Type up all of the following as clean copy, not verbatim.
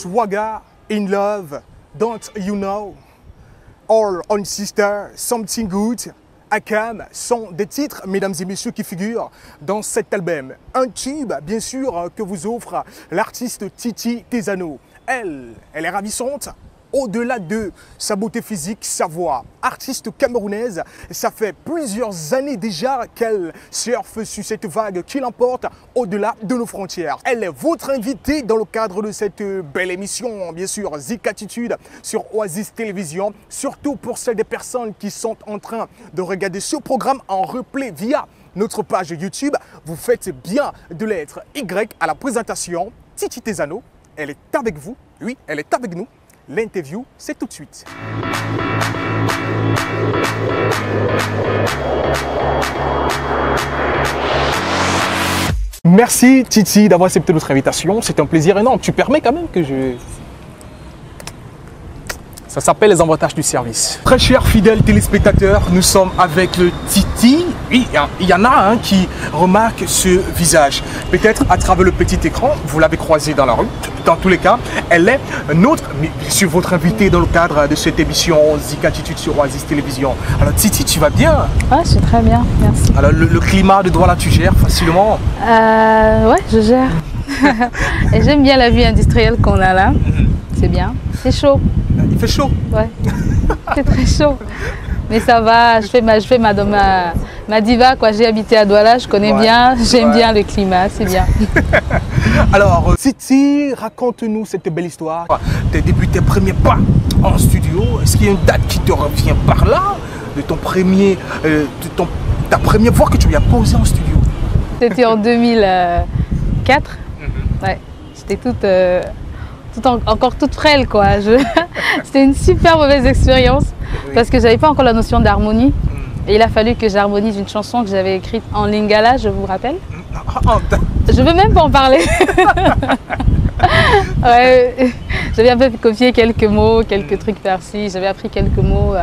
Swagger, In Love, Don't You Know, All on Sister, Something Good, Akam sont des titres, mesdames et messieurs, qui figurent dans cet album. Un tube, bien sûr, que vous offre l'artiste Titi Tesano. Elle est ravissante. Au-delà de sa beauté physique, sa voix, artiste camerounaise, ça fait plusieurs années déjà qu'elle surfe sur cette vague qui l'emporte au-delà de nos frontières. Elle est votre invitée dans le cadre de cette belle émission, bien sûr, Zik Attitude sur Oasis Télévision, surtout pour celles des personnes qui sont en train de regarder ce programme en replay via notre page YouTube. Vous faites bien de l'être Y à la présentation. Titi Tesano, elle est avec vous, oui, elle est avec nous. L'interview, c'est tout de suite. Merci Titi d'avoir accepté notre invitation. C'est un plaisir énorme. Tu permets quand même que je... Ça s'appelle les avantages du service. Très chers fidèles téléspectateurs, nous sommes avec le Titi. Oui, il y en a un qui remarque ce visage. Peut-être à travers le petit écran, vous l'avez croisé dans la rue. Dans tous les cas, elle est notre, sur votre invité dans le cadre de cette émission Zik Attitude sur Oasis Télévision. Alors Titi, tu vas bien? Ouais, je suis très bien, merci. Alors le climat de Douala, tu gères facilement? Ouais, je gère. Et j'aime bien la vie industrielle qu'on a là. C'est bien. C'est chaud. Il fait chaud? Ouais, c'est très chaud. Mais ça va, je fais ma diva, quoi. J'ai habité à Douala, je connais bien, j'aime bien le climat, c'est bien. Alors, Titi, raconte-nous cette belle histoire. Depuis tes premiers pas en studio, est-ce qu'il y a une date qui te revient par là, de ton premier, ta première fois que tu as posé en studio? C'était en 2004. Ouais, j'étais encore toute frêle, quoi. C'était une super mauvaise expérience parce que j'avais pas encore la notion d'harmonie. Et il a fallu que j'harmonise une chanson que j'avais écrite en lingala, je vous rappelle. Je veux même pas en parler. Ouais, j'avais un peu copié quelques mots, quelques trucs par-ci. J'avais appris quelques mots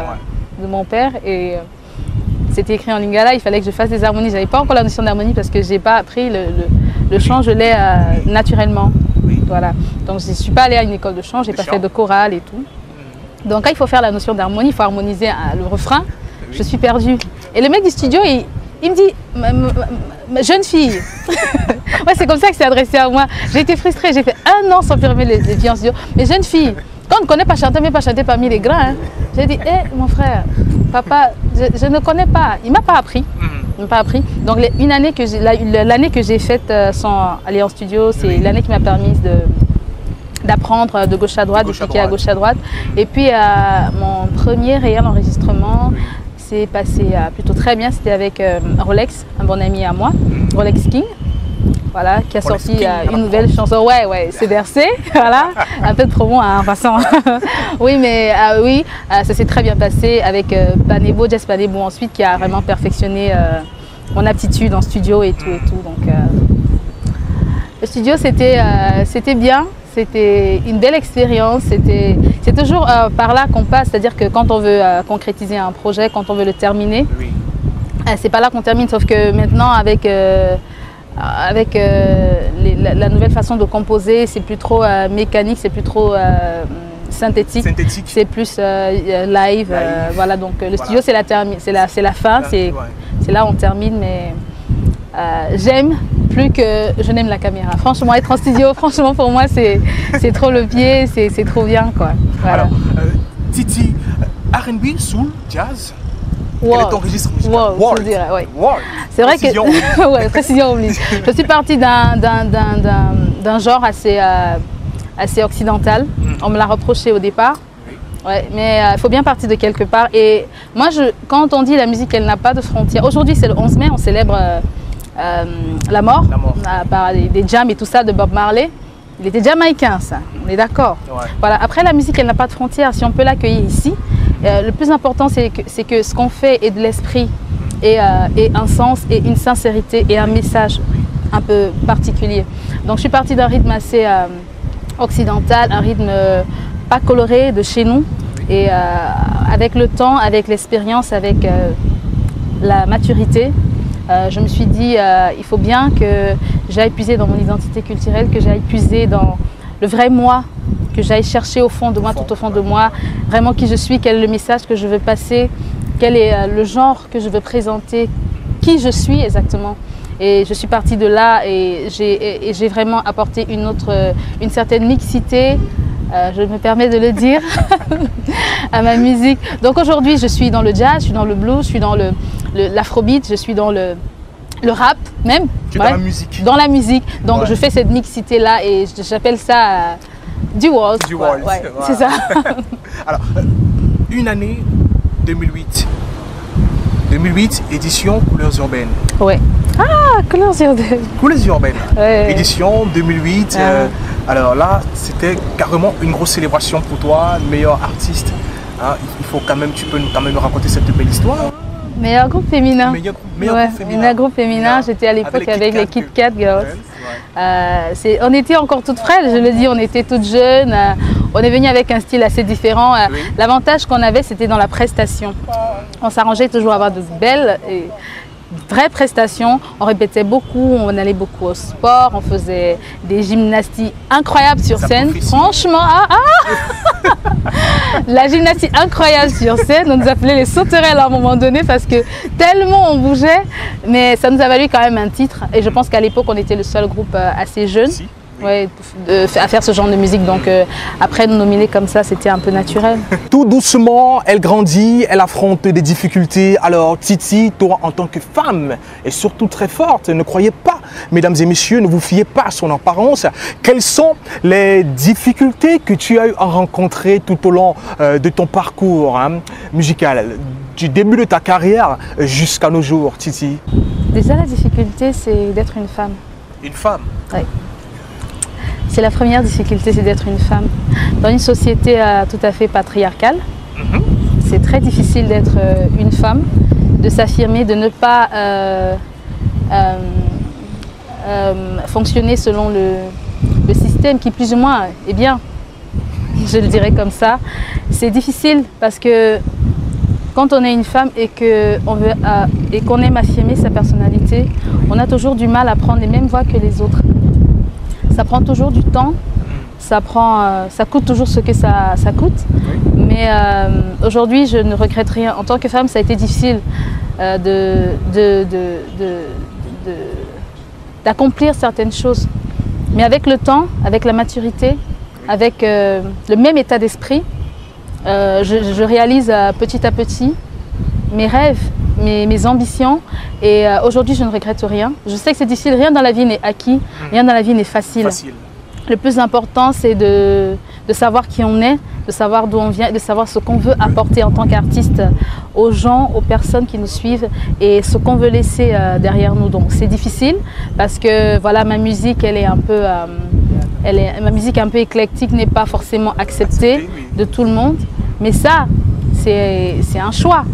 de mon père et c'était écrit en lingala. Il fallait que je fasse des harmonies. J'avais pas encore la notion d'harmonie parce que j'ai pas appris le chant, je l'ai naturellement. Voilà. Donc je ne suis pas allée à une école de chant, j'ai pas fait de chorale et tout. Donc quand il faut faire la notion d'harmonie, il faut harmoniser le refrain. Je suis perdue. Et le mec du studio, il me dit, jeune fille. Ouais, c'est comme ça que c'est adressé à moi. J'ai été frustrée, j'ai fait un an sans fermer les pieds en studio. Mais jeune fille, quand on ne connaît pas chanter, même pas chanter parmi les grands, hein, j'ai dit, hé mon frère, papa, je ne connais pas. Il ne m'a pas appris. Pas appris. Donc l'année que j'ai faite sans aller en studio, c'est l'année qui m'a permis d'apprendre de gauche à droite, de cliquer à gauche à droite. Et puis mon premier réel enregistrement s'est passé plutôt très bien. C'était avec Rolex, un bon ami à moi, Rolex King. Voilà, qui a sorti une nouvelle chanson. Ouais, c'est versé. Voilà, un peu de promo en passant. Oui, mais oui, ça s'est très bien passé avec Panebo, Jess Panebo ensuite, qui a vraiment perfectionné mon aptitude en studio et tout. Donc, le studio, c'était bien. C'était une belle expérience. C'est toujours par là qu'on passe. C'est-à-dire que quand on veut concrétiser un projet, quand on veut le terminer, c'est pas là qu'on termine. Sauf que maintenant, avec la nouvelle façon de composer, c'est plus trop mécanique, c'est plus trop synthétique. C'est plus live. Voilà, donc le studio, c'est la fin, c'est là où on termine, mais j'aime plus que je n'aime la caméra. Franchement, être en studio, franchement, pour moi, c'est trop le pied, c'est trop bien, quoi. Voilà. Alors, Titi, R&B, soul, jazz? Quel est ton registre musical? World, je dirais, ouais. C'est vrai que... ouais, précision oblige. Je suis partie d'un genre assez occidental. On me l'a reproché au départ. Ouais, mais il faut bien partir de quelque part. Et moi, quand on dit la musique, elle n'a pas de frontières. Aujourd'hui, c'est le 11 mai, on célèbre la mort. Par des jams et tout ça de Bob Marley. Il était jamaïcain, ça. On est d'accord. Ouais. Voilà. Après, la musique, elle n'a pas de frontières. Si on peut l'accueillir ici, le plus important, c'est que ce qu'on fait est de l'esprit et un sens et une sincérité et un message un peu particulier. Donc, je suis partie d'un rythme assez occidental, un rythme pas coloré de chez nous. Et avec le temps, avec l'expérience, avec la maturité, je me suis dit il faut bien que j'aille puiser dans mon identité culturelle, que j'aille puiser dans le vrai moi, que j'aille chercher au fond de moi, tout au fond de moi, vraiment qui je suis, quel est le message que je veux passer, quel est le genre que je veux présenter, qui je suis exactement. Et je suis partie de là et j'ai vraiment apporté une certaine mixité, je me permets de le dire, à ma musique. Donc aujourd'hui, je suis dans le jazz, je suis dans le blues, je suis dans l'afrobeat, je suis dans le rap même. Tu es dans la musique. Dans la musique. Donc je fais cette mixité-là et j'appelle ça du waltz. Du waltz, ouais, voilà. c'est ça. Alors, une année 2008. 2008, édition Couleurs urbaines. Ouais. Ah, Couleurs urbaines. Couleurs urbaines. Ouais. Édition 2008. Alors là, c'était carrément une grosse célébration pour toi, meilleur artiste. Hein, il faut quand même, tu peux quand même nous raconter cette belle histoire. Meilleur groupe féminin. Meilleur groupe féminin. Meilleur groupe féminin. J'étais à l'époque avec les Kit Kat Girls. On était encore toutes frêles, je le dis, on était toutes jeunes. On est venu avec un style assez différent. L'avantage qu'on avait, c'était dans la prestation. On s'arrangeait toujours à avoir de belles et vraies prestations. On répétait beaucoup, on allait beaucoup au sport, on faisait des gymnastiques incroyables sur scène. Franchement, la gymnastique incroyable sur scène, on nous appelait les sauterelles à un moment donné parce que tellement on bougeait, mais ça nous a valu quand même un titre. Et je pense qu'à l'époque, on était le seul groupe assez jeune. Ouais, à faire ce genre de musique, donc après nous nominer comme ça, c'était un peu naturel. Tout doucement, elle grandit, elle affronte des difficultés. Alors Titi, toi en tant que femme, et surtout très forte, ne croyez pas, mesdames et messieurs, ne vous fiez pas à son apparence. Quelles sont les difficultés que tu as eu à rencontrer tout au long de ton parcours musical, du début de ta carrière jusqu'à nos jours, Titi? Déjà, la difficulté, c'est d'être une femme. Une femme? Oui. C'est la première difficulté, c'est d'être une femme. Dans une société tout à fait patriarcale, c'est très difficile d'être une femme, de s'affirmer, de ne pas fonctionner selon le système qui plus ou moins est bien, je le dirais comme ça. C'est difficile parce que quand on est une femme et qu'on aime affirmer sa personnalité, on a toujours du mal à prendre les mêmes voies que les autres. Ça prend toujours du temps, ça coûte toujours ce que ça coûte. Mais aujourd'hui, je ne regrette rien. En tant que femme, ça a été difficile d'accomplir certaines choses. Mais avec le temps, avec la maturité, avec le même état d'esprit, je réalise petit à petit mes rêves, mes ambitions, et aujourd'hui je ne regrette rien. Je sais que c'est difficile, rien dans la vie n'est acquis, rien dans la vie n'est facile. Le plus important, c'est de savoir qui on est, de savoir d'où on vient, de savoir ce qu'on veut apporter en tant qu'artiste aux gens, aux personnes qui nous suivent et ce qu'on veut laisser derrière nous. Donc c'est difficile parce que voilà, ma musique, elle est un peu, ma musique un peu éclectique n'est pas forcément acceptée de tout le monde, mais ça, c'est un choix.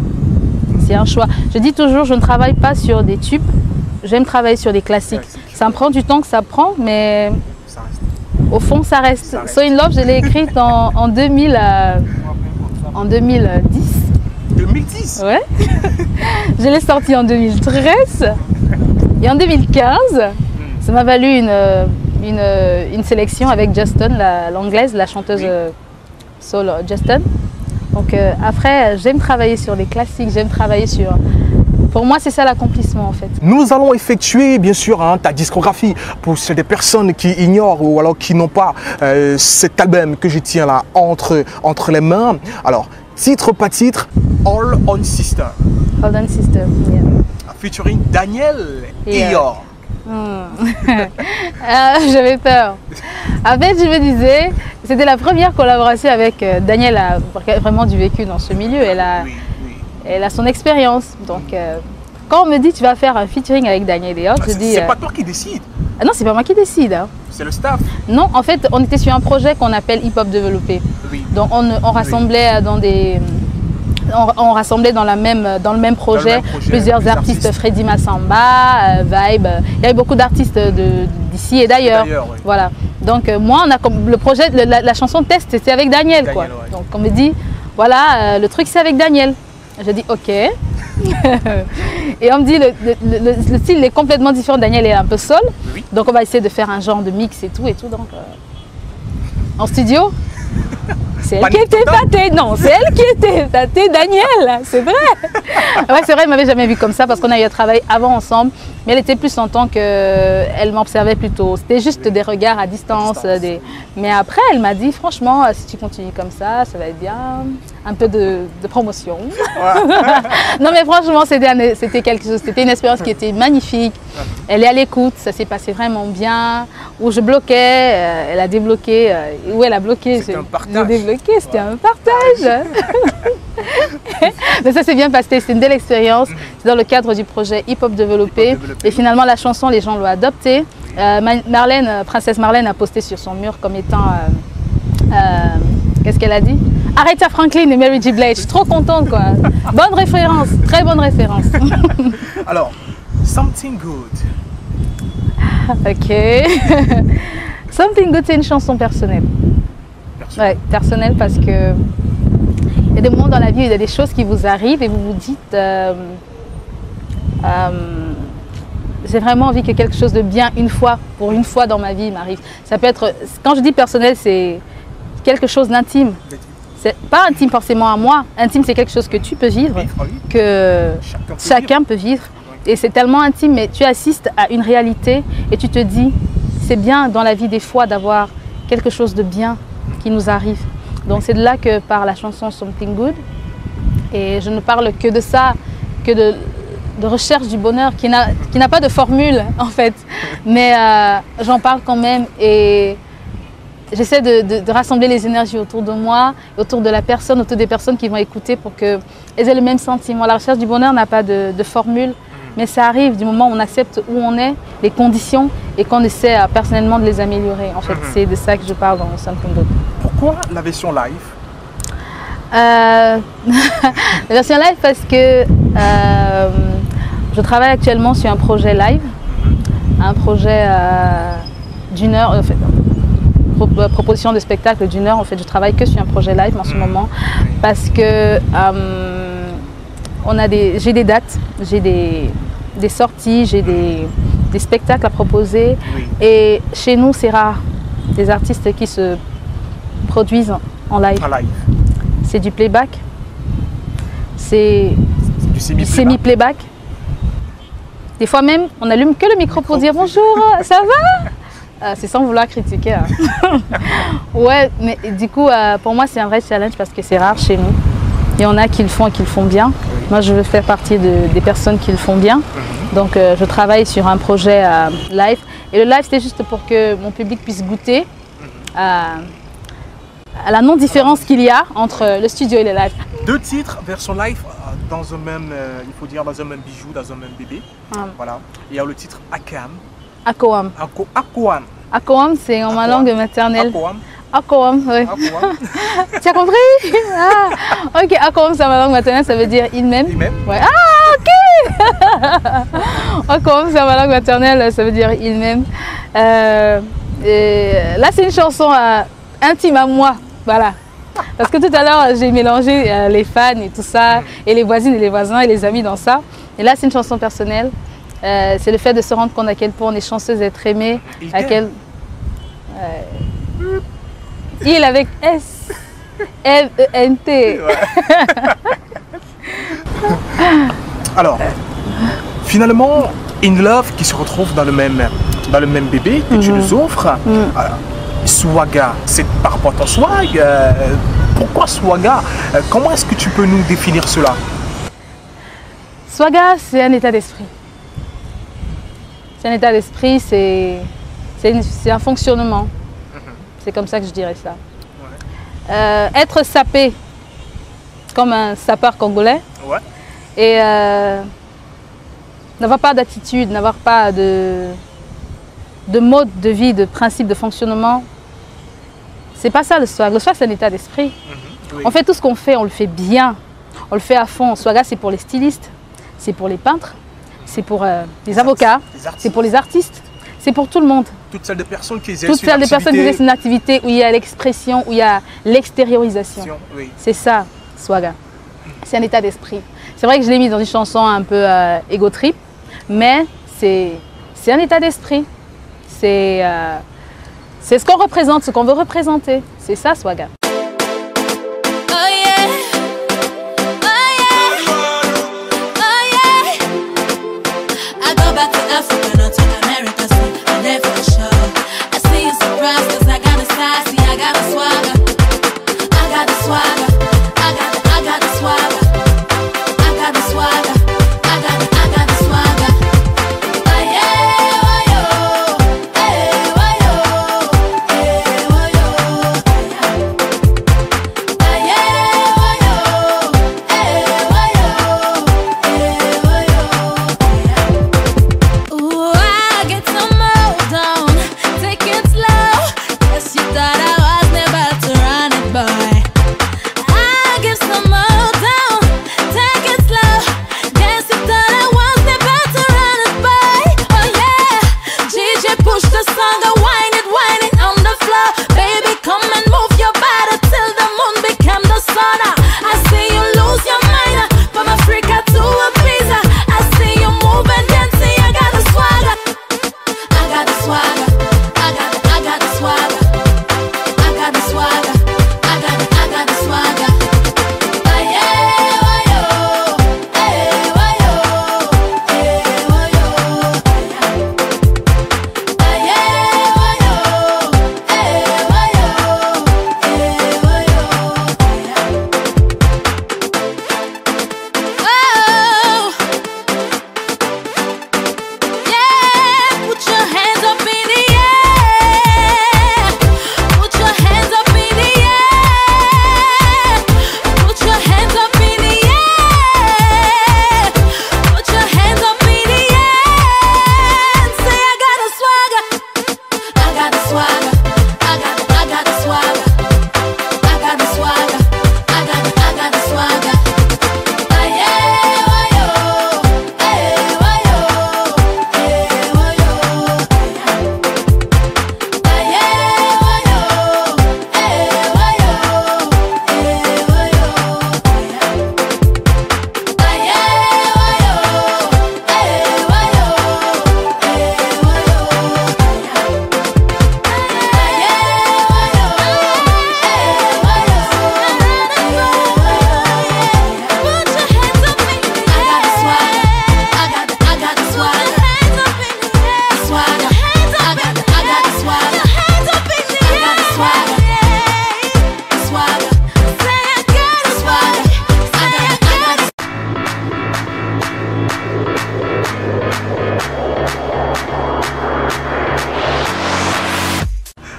C'est un choix. Je dis toujours, je ne travaille pas sur des tubes, j'aime travailler sur des classiques. Ça me prend du temps que ça prend, mais au fond, ça reste. So In Love, je l'ai écrite en 2010. 2010? Ouais. Je l'ai sortie en 2013 et en 2015. Ça m'a valu une sélection avec Justin, l'anglaise, la chanteuse soul Justin. Donc après, j'aime travailler sur les classiques, j'aime travailler sur... Pour moi, c'est ça l'accomplissement en fait. Nous allons effectuer bien sûr ta discographie pour des personnes qui ignorent ou alors qui n'ont pas cet album que je tiens là entre les mains. Alors, titre par titre, All On Sister. All On Sister, yeah. Featuring Daniel Eyor. J'avais peur. En fait, je me disais, c'était la première collaboration avec Daniel, a vraiment du vécu dans ce milieu, elle a son expérience. Donc, quand on me dit tu vas faire un featuring avec Daniel Eyor, je dis... C'est pas toi qui décide. Non, c'est pas moi qui décide. Hein. C'est le staff. Non, en fait, on était sur un projet qu'on appelle Hip Hop Développé. Donc, on rassemblait dans des... On rassemblait dans le même projet plusieurs artistes, Freddy Massamba, Vibe. Il y avait beaucoup d'artistes d'ici et d'ailleurs. Voilà. Donc moi, le projet, la chanson test, c'était avec Daniel. Quoi. Donc on me dit, voilà, le truc c'est avec Daniel. Je dis ok. Et on me dit, le style est complètement différent. Daniel est un peu soul. Donc on va essayer de faire un genre de mix et tout. Donc, En studio? C'est elle Pas qui était tâtée, non, c'est elle qui était tâtée, Daniel, c'est vrai. Ouais, c'est vrai, elle m'avait jamais vu comme ça parce qu'on a eu un travail avant ensemble, mais elle était plus en tant qu'elle m'observait plutôt. C'était juste des regards à distance. Mais après, elle m'a dit, franchement, si tu continues comme ça va être bien, un peu de promotion. Ouais. Non, mais franchement, c'était quelque chose, c'était une expérience qui était magnifique. Elle est à l'écoute, ça s'est passé vraiment bien. Où je bloquais, elle a débloqué. Où elle a bloqué, c'était un partage. Débloqué, c'était un partage. Mais ça s'est bien passé, c'était une belle expérience. C'est dans le cadre du projet Hip Hop Développé. Et finalement, la chanson, les gens l'ont adoptée. Princesse Marlène a posté sur son mur comme étant... qu'est-ce qu'elle a dit? Aretha Franklin et Mary J. Blige. Je suis trop contente, quoi. Bonne référence, très bonne référence. Alors, Something Good. Ok. Something Good, c'est une chanson personnelle. Ouais, personnelle parce que il y a des moments dans la vie où il y a des choses qui vous arrivent et vous vous dites j'ai vraiment envie que quelque chose de bien pour une fois dans ma vie m'arrive. Ça peut être, quand je dis personnel, c'est quelque chose d'intime. C'est pas intime forcément à moi. Intime, c'est quelque chose que tu peux vivre, que chacun peut vivre. Et c'est tellement intime, mais tu assistes à une réalité et tu te dis, c'est bien dans la vie des fois d'avoir quelque chose de bien qui nous arrive. Donc c'est de là que part la chanson Something Good. Et je ne parle que de ça, que de recherche du bonheur, qui n'a pas de formule en fait. Mais j'en parle quand même et j'essaie de rassembler les énergies autour de moi, autour de la personne, autour des personnes qui vont écouter pour qu'elles aient le même sentiment. La recherche du bonheur n'a pas de formule. Mais ça arrive du moment où on accepte où on est, les conditions, et qu'on essaie personnellement de les améliorer. En fait, c'est de ça que je parle dans Something Good. Pourquoi la version live? La version live parce que je travaille actuellement sur un projet live, un projet d'une heure, en fait, proposition de spectacle d'une heure. En fait, je travaille que sur un projet live en ce moment parce que j'ai des dates, j'ai des sorties, j'ai des spectacles à proposer. Oui. Et chez nous, c'est rare, des artistes qui se produisent en live. C'est du playback, c'est du semi-playback. Des fois même, on n'allume que le micro pour dire bonjour, ça va? C'est sans vouloir critiquer. Hein. Ouais, mais du coup, pour moi, c'est un vrai challenge parce que c'est rare chez nous. Il y en a qui le font et qui le font bien. Moi, je veux faire partie des personnes qui le font bien. Donc, je travaille sur un projet live. Et le live, c'est juste pour que mon public puisse goûter à la non-différence qu'il y a entre le studio et le live. 2 titres, version live, dans un même, il faut dire, dans un même bijou, dans un même bébé. Voilà. Il y a le titre Akam. Akoam. Akoam. Akoam, c'est en ma langue maternelle. Akoam. Akoam, oui. Tu as compris? Ah, ok, Akoam, c'est ma langue maternelle, ça veut dire il-même. Il-même? Ouais. Ah, ok. Akoam, c'est ma langue maternelle, ça veut dire il-même. Là, c'est une chanson intime à moi, voilà. Parce que tout à l'heure, j'ai mélangé les fans et tout ça, et les voisines et les voisins et les amis dans ça. Et là, c'est une chanson personnelle. C'est le fait de se rendre compte à quel point on est chanceuse d'être aimé, à quel... Il avec S, M-E-N-T. Ouais. Alors, finalement, In Love qui se retrouve dans le même bébé que tu nous offres. Alors, Swaga, c'est par rapport à ton swag. Pourquoi Swaga? Comment est-ce que tu peux nous définir cela? Swaga, c'est un état d'esprit. C'est un état d'esprit, c'est un fonctionnement. C'est comme ça que je dirais ça. Ouais. Être sapé comme un sapeur congolais. Ouais. Et n'avoir pas d'attitude, n'avoir pas de mode de vie, de principe de fonctionnement. C'est pas ça le swag. Le swag, c'est un état d'esprit. Oui. On fait tout ce qu'on fait, on le fait bien. On le fait à fond. Swaga, c'est pour les stylistes, c'est pour les peintres, c'est pour les avocats, c'est pour les artistes. C'est pour tout le monde. Toutes celles des personnes qui exercent une activité où il y a l'expression, où il y a l'extériorisation. Oui. C'est ça, Swaga. C'est un état d'esprit. C'est vrai que je l'ai mis dans une chanson un peu ego trip, mais c'est un état d'esprit. C'est C'est ce qu'on représente, ce qu'on veut représenter. C'est ça, Swaga.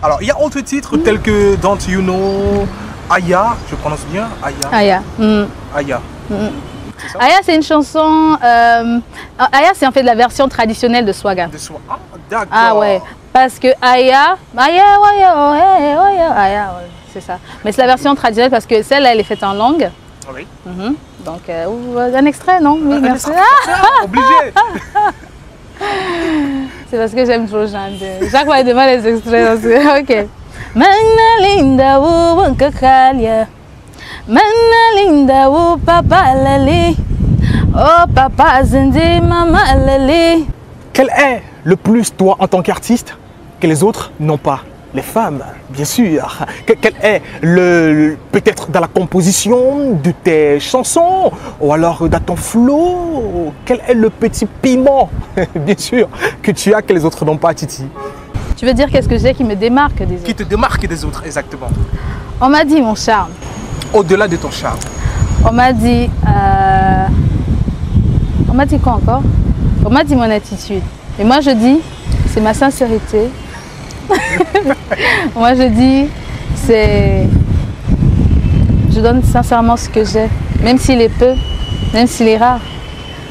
Alors, il y a autres titres tels que Don't You Know, Aya, je prononce bien, Aya. Aya. Aya. Aya, c'est une chanson. Aya, c'est en fait la version traditionnelle de Swaga. Ah, d'accord. Ah ouais, parce que Aya, Aya, c'est ça. Mais c'est la version traditionnelle parce que celle-là, elle est faite en langue. Oui. Donc, un extrait, non? Oui, merci. Obligé. C'est parce que j'aime trop chanter. Chaque fois, il demande les extraits aussi. Ok. Mana linda wu wankakalia. Mana linda wu papa lali. Oh papa zindi mama lali. Quel est le plus, toi, en tant qu'artiste, que les autres n'ont pas? Les femmes, bien sûr. Quel est peut-être dans la composition de tes chansons ou alors dans ton flow, quel est le petit piment, bien sûr, que tu as que les autres n'ont pas, Titi? Tu veux dire qu'est-ce que j'ai qui me démarque des autres? Qui te démarque des autres, exactement. On m'a dit mon charme. Au-delà de ton charme. On m'a dit quoi encore? On m'a dit mon attitude. Et moi je dis, c'est ma sincérité. Moi je dis, je donne sincèrement ce que j'ai, même s'il est peu, même s'il est rare.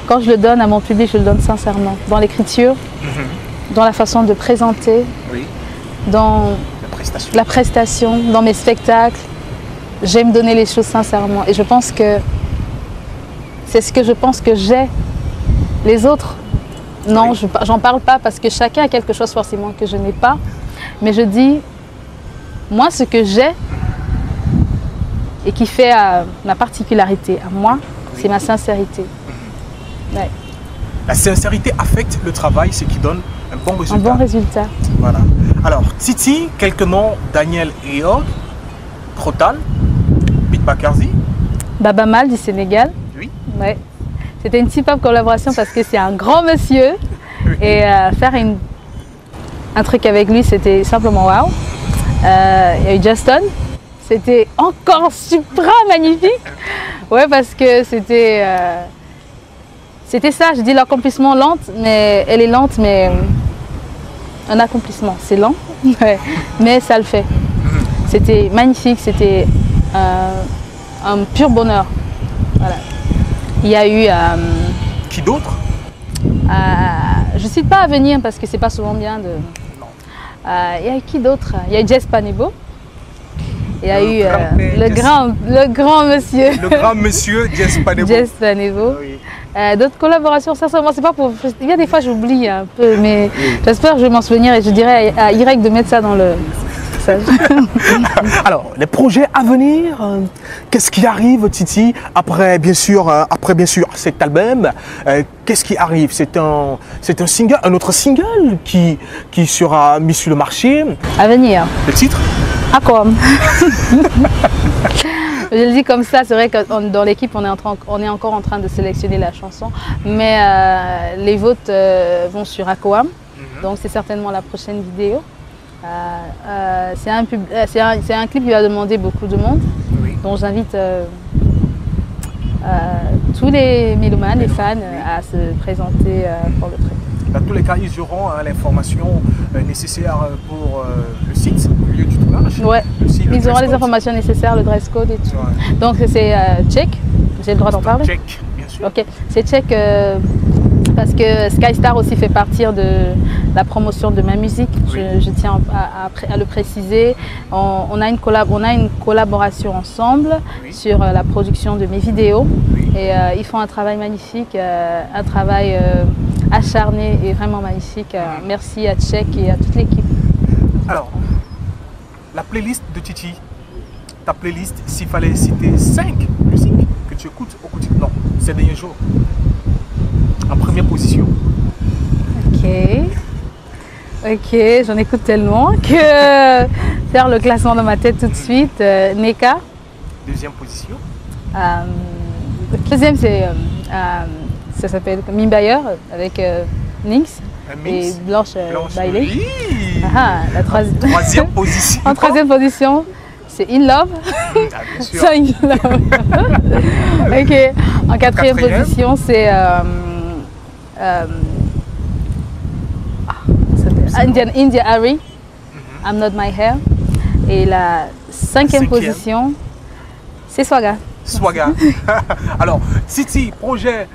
Quand je le donne à mon public, je le donne sincèrement. Dans l'écriture, dans la façon de présenter, dans la prestation, dans mes spectacles. J'aime donner les choses sincèrement. Et je pense que c'est ce que je pense que j'ai. Les autres, non, j'en parle pas parce que chacun a quelque chose forcément que je n'ai pas. Mais je dis, moi, ce que j'ai et qui fait ma particularité à moi, c'est ma sincérité. Ouais. La sincérité affecte le travail, ce qui donne un bon résultat. Un bon résultat. Voilà. Alors, Titi, quelques noms, Daniel Eog, Crotal, Beat Bakarzi. Baba Mal du Sénégal. Oui. Ouais. C'était une superbe collaboration parce que c'est un grand monsieur. Oui. Et faire un truc avec lui, c'était simplement waouh. Il y a eu Justin. C'était encore super magnifique. Ouais, parce que c'était ça, je dis l'accomplissement lente, mais elle est lente, mais un accomplissement, c'est lent, mais ça le fait. C'était magnifique, c'était un pur bonheur. Voilà. Il y a eu... Qui d'autre? je ne cite pas à venir parce que c'est pas souvent bien de... il y a eu qui d'autre? Il y a eu Jess Panebo. Il y a eu le grand monsieur. Le grand monsieur Jess Panebo. Jess Panebo. Oui. D'autres collaborations, sincèrement, c'est pas pour... Il y a des fois j'oublie un peu, mais j'espère que je vais m'en souvenir et je dirais à Irek de mettre ça dans le... Alors, les projets à venir, qu'est-ce qui arrive, Titi, après bien sûr cet album, qu'est-ce qui arrive? C'est un single, un autre single qui sera mis sur le marché. À venir. Le titre? Aquam. Je le dis comme ça, c'est vrai que dans l'équipe, on est encore en train de sélectionner la chanson, mais les votes vont sur Aquam, donc c'est certainement la prochaine vidéo. C'est un clip qui va demander beaucoup de monde, oui. Donc j'invite tous les mélomanes, les fans à se présenter pour le truc. Dans tous les cas, ils auront l'information nécessaire pour le site, au lieu du tournage. Ouais, ils auront les informations nécessaires, le dress code et tout. Ouais. Donc c'est check, j'ai le droit d'en parler? Check, bien sûr. Ok, c'est check parce que Skystar aussi fait partie de la promotion de ma musique. Oui. Je tiens à le préciser. On a une collaboration ensemble, oui, sur la production de mes vidéos. Oui. Et ils font un travail magnifique, un travail acharné et vraiment magnifique. Merci à Tchèque et à toute l'équipe. Alors, la playlist de Titi, ta playlist, s'il fallait citer 5 musiques que tu écoutes au quotidien, non, ces derniers jours, en première position. Ok, j'en écoute tellement que faire le classement dans ma tête tout de suite. Neka. Deuxième position. Deuxième, ça s'appelle Mimbayer avec Nix et Blanche Bailey. Oui. La troisième position. En troisième position, c'est In Love. Bien sûr. Ça, In Love. Ok. En quatrième position, c'est India Ari, I'm Not My Hair. Et la cinquième position, c'est Swaga. Swaga. Alors, Titi, projet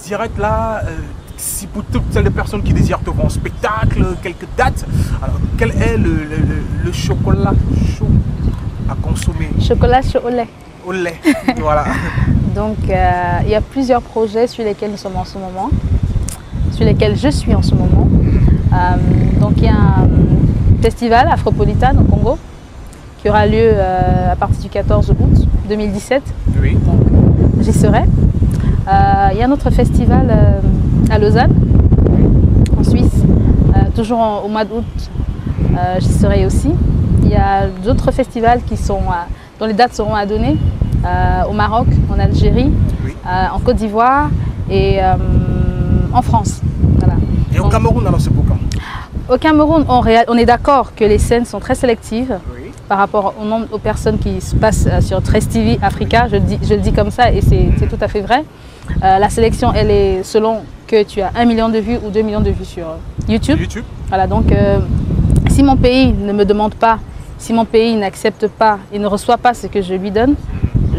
direct là, si pour toutes les personnes qui désirent te voir en spectacle, quelques dates, alors quel est le chocolat chaud à consommer? Chocolat chaud au lait. Au lait, voilà. Donc, il y a plusieurs projets sur lesquels nous sommes en ce moment, sur lesquels je suis en ce moment. Donc, il y a un festival Afropolitan au Congo qui aura lieu à partir du 14 août 2017. Oui. Donc, j'y serai. Il y a un autre festival à Lausanne, en Suisse, toujours au mois d'août. J'y serai aussi. Il y a d'autres festivals dont les dates seront à donner au Maroc, en Algérie, oui, en Côte d'Ivoire et en France. Voilà. Et au Cameroun, alors c'est pour quand? Au Cameroun, on est d'accord que les scènes sont très sélectives, oui, par rapport au nombre aux personnes qui se passent sur Trace TV Africa. Je le dis comme ça et c'est tout à fait vrai. La sélection, elle est selon que tu as 1 million de vues ou 2 millions de vues sur YouTube. Voilà, donc si mon pays ne me demande pas, si mon pays n'accepte pas et ne reçoit pas ce que je lui donne,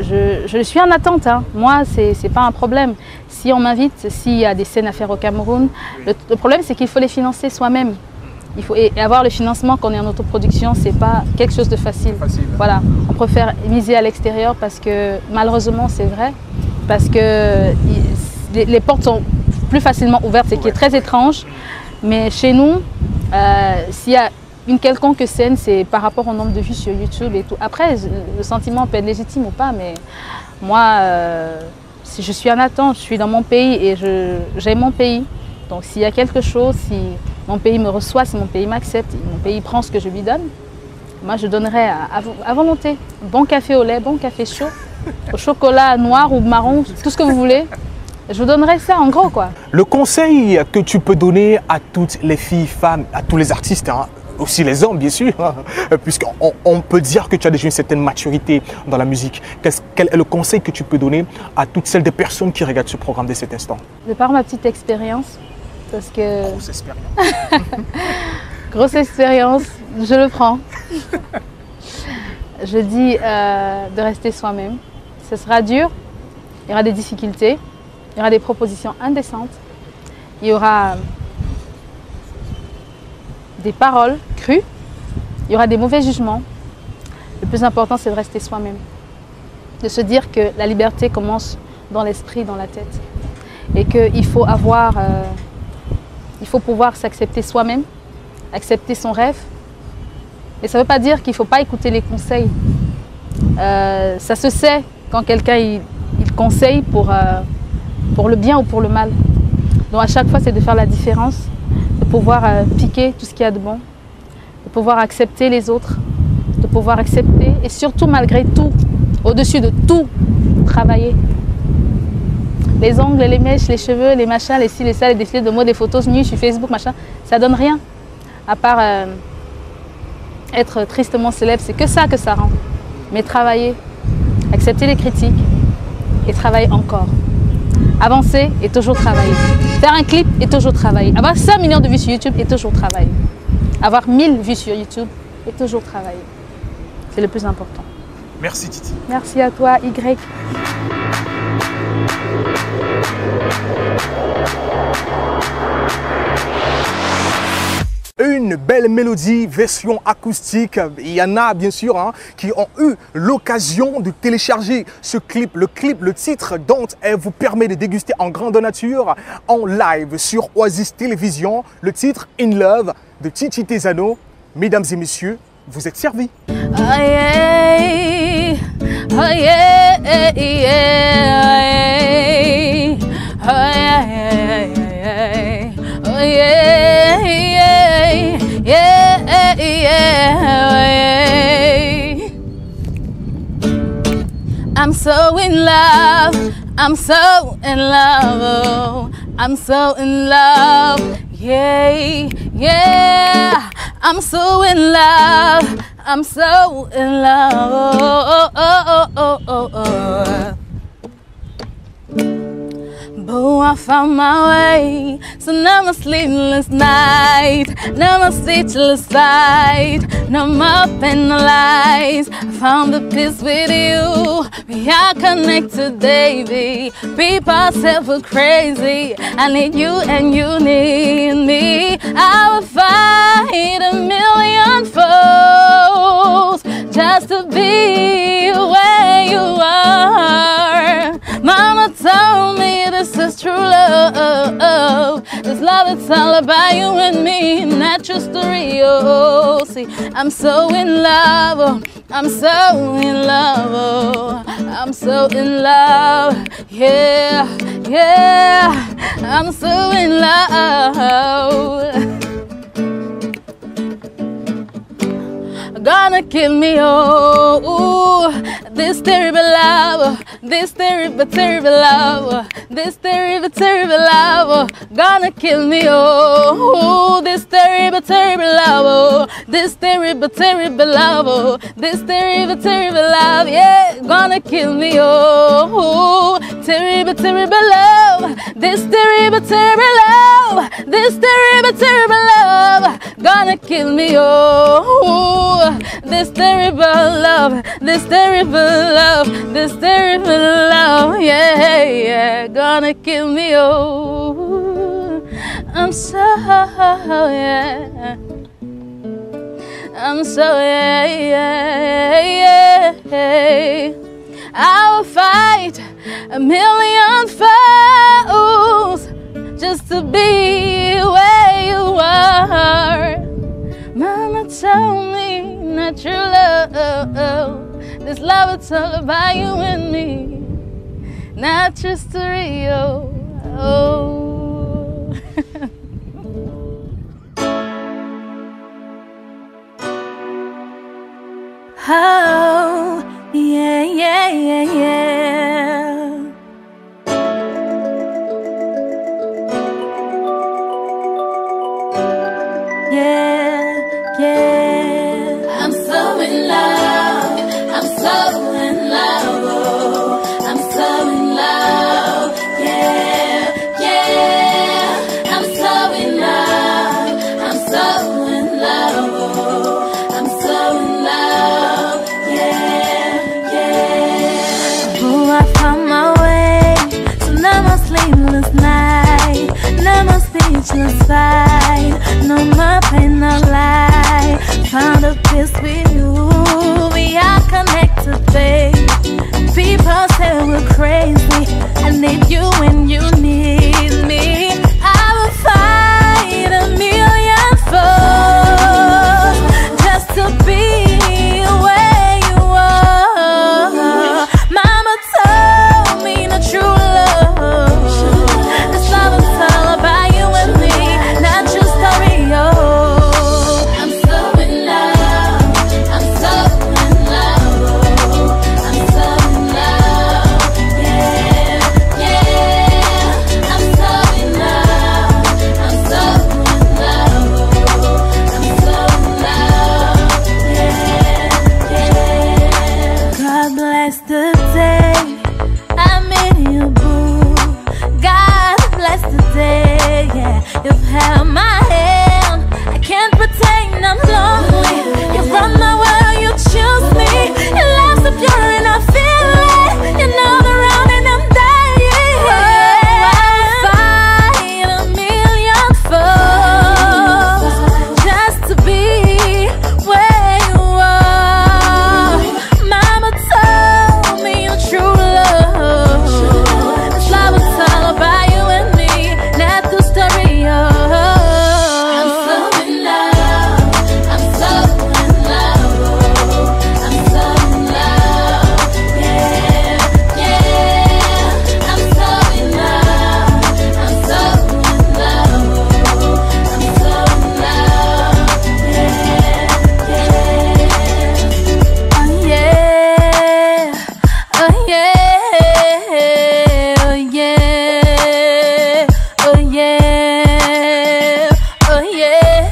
je suis en attente. Hein. Moi, c'est pas un problème. Si on m'invite, s'il y a des scènes à faire au Cameroun, le problème c'est qu'il faut les financer soi-même. Il faut avoir le financement quand on est en autoproduction, c'est pas quelque chose de facile. Voilà, on préfère miser à l'extérieur parce que malheureusement c'est vrai, parce que les portes sont plus facilement ouvertes, ce qui est très étrange. Mais chez nous, s'il y a une quelconque scène, c'est par rapport au nombre de vues sur YouTube et tout. Après, le sentiment peut être légitime ou pas, mais moi, si je suis en attente, je suis dans mon pays et j'aime mon pays. Donc s'il y a quelque chose, mon pays me reçoit, si mon pays m'accepte, mon pays prend ce que je lui donne, moi je donnerais à volonté. Bon café au lait, bon café chaud, au chocolat noir ou marron, tout ce que vous voulez. Je vous donnerais ça en gros quoi. Le conseil que tu peux donner à toutes les filles, femmes, à tous les artistes, hein, aussi les hommes bien sûr, puisqu'on peut dire que tu as déjà une certaine maturité dans la musique. Quel est le conseil que tu peux donner à toutes celles des personnes qui regardent ce programme dès cet instant? De par ma petite expérience, parce que... Grosse expérience. Grosse expérience, je le prends. Je dis de rester soi-même. Ce sera dur, il y aura des difficultés, il y aura des propositions indécentes, il y aura des paroles crues, il y aura des mauvais jugements. Le plus important, c'est de rester soi-même. De se dire que la liberté commence dans l'esprit, dans la tête. Et qu'il faut il faut pouvoir s'accepter soi-même, accepter son rêve. Et ça ne veut pas dire qu'il ne faut pas écouter les conseils. Ça se sait quand quelqu'un il conseille pour le bien ou pour le mal. Donc à chaque fois, c'est de faire la différence, de pouvoir piquer tout ce qu'il y a de bon, de pouvoir accepter les autres, de pouvoir accepter et surtout malgré tout, au-dessus de tout, travailler. Les ongles, les mèches, les cheveux, les machins, les cils, les ça, les défilés de mode, des photos nues sur Facebook, machin, ça donne rien. À part être tristement célèbre, c'est que ça rend. Mais travailler, accepter les critiques et travailler encore. Avancer et toujours travailler. Faire un clip et toujours travailler. Avoir 5 millions de vues sur YouTube et toujours travailler. Avoir 1000 vues sur YouTube et toujours travailler. C'est le plus important. Merci Titi. Merci à toi, Y. Une belle mélodie, version acoustique. Il y en a bien sûr hein, qui ont eu l'occasion de télécharger ce clip, le titre dont elle vous permet de déguster en grande nature en live sur Oasis Télévision. Le titre In Love de Titi Tezano. Mesdames et messieurs, vous êtes servis. Oh yeah, oh yeah, yeah, yeah. Oh yeah, yeah, oh yeah, yeah, yeah. I'm so in love, I'm so in love, oh, I'm so in love, yeah, yeah. I'm so in love, I'm so in love, oh, oh, oh, oh, oh. Boo, I found my way, so now my sleepless night, now my speechless sight, now I'm up in the lights. I found the peace with you, we are connected, baby. People say we're crazy, I need you and you need me. I will fight 1,000,000 foes just to be where you are. Mama told me this is true love. This love, it's all about you and me, not just the real. See, I'm so in love, oh, I'm so in love, oh, I'm so in love, yeah, yeah, I'm so in love. Gonna kill me, oh, this terrible love, this terrible, terrible love, this terrible, terrible love, gonna kill me, oh, this terrible, terrible love, this terrible, terrible love, this terrible, terrible love, yeah, gonna kill me, oh, terrible, terrible love, this terrible, terrible love, this terrible, terrible love, gonna kill me, oh. This terrible love, this terrible love, this terrible love, yeah, yeah, gonna kill me, oh, I'm so, yeah, I'm so, yeah, yeah, yeah, I will fight 1,000,000 foes just to be where you are. Mama told me not true love, this love, it's all about you and me, not just the real, oh. Oh, yeah, yeah, yeah, yeah. Yeah, yeah. I'm so in love. I'm so in love. Oh, I'm so in love. Yeah, yeah. I'm so in love. I'm so in love. Oh, I'm so in love. Yeah, yeah. Oh, I found my way. So no more sleepless night. No more speechless fight. No more pain, no lie. Found a peace with you. We are connected, babe. People say we're crazy. I need you when you need me. I will fight a million foes just to be where you are. Mama told me the true love. This love is all about you and me, not your story. Oh, I'm so in love. I'm so in love. I'm so in love. Yeah, yeah. I'm so in love. I'm so in love. I'm so in love. Yeah, yeah. God bless the day I met you, boo. God bless the day, yeah. You've held my hand. I can't pretend I'm lonely. You run my world, you choose me. Your love's so pure and I feel it. You know the round and I'm dying. I'll fight a million foes just to be where you are. Mama told me the true love. This love is all about you and me, not the story. Oh, I'm so in love. I'm so in love. I'm so in love. Yeah, yeah. I'm so in love. I'm so in love. I'm so in love. Yeah, yeah. Oh yeah. Oh yeah. Oh yeah. Oh yeah. Oh yeah.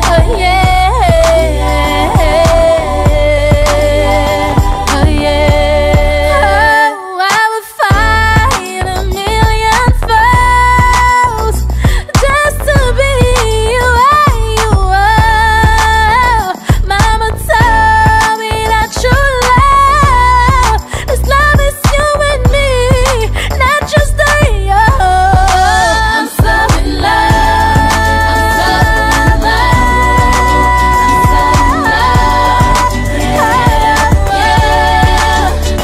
Oh yeah. Oh yeah. Oh, I would fight a million foes just to be where you are. Mama told me that true love, this love is you and me, not just the I'm so in love. I'm so in love. I'm so in love. Yeah, yeah.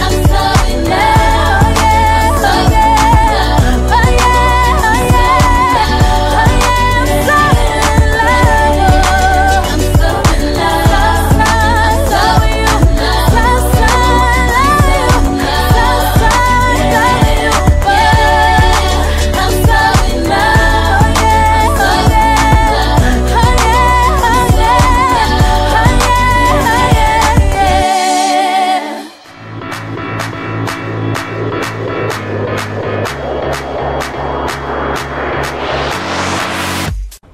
I'm so in love. I'm so in love. Oh yeah, oh yeah. Oh yeah, I'm so in love. I'm so in love. I'm so in love. I'm so in love.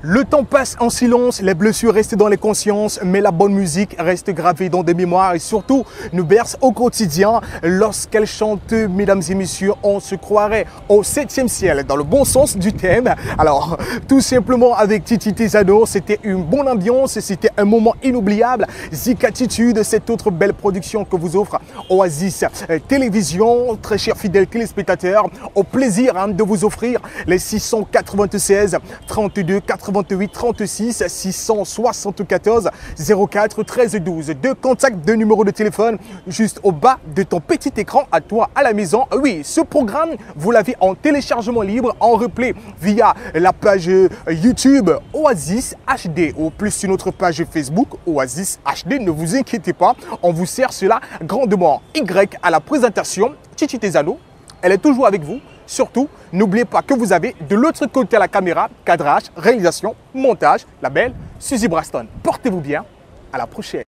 Le temps passe en silence, les blessures restent dans les consciences, mais la bonne musique reste gravée dans des mémoires et surtout nous berce au quotidien. Lorsqu'elle chante, mesdames et messieurs, on se croirait au 7e ciel, dans le bon sens du thème. Alors, tout simplement avec Titi Tesano, c'était une bonne ambiance, c'était un moment inoubliable. Zikatitude, cette autre belle production que vous offre Oasis Télévision. Très chers fidèles téléspectateurs, au plaisir de vous offrir les 696 32 88 36 674 04 13 12. Deux contacts, deux numéros de téléphone juste au bas de ton petit écran à toi à la maison. Oui, ce programme, vous l'avez en téléchargement libre, en replay via la page YouTube Oasis HD ou plus une autre page Facebook Oasis HD. Ne vous inquiétez pas, on vous sert cela grandement. Y à la présentation, Titi Tesano, elle est toujours avec vous. Surtout, n'oubliez pas que vous avez de l'autre côté à la caméra, cadrage, réalisation, montage, la belle Suzy Braston. Portez-vous bien, à la prochaine.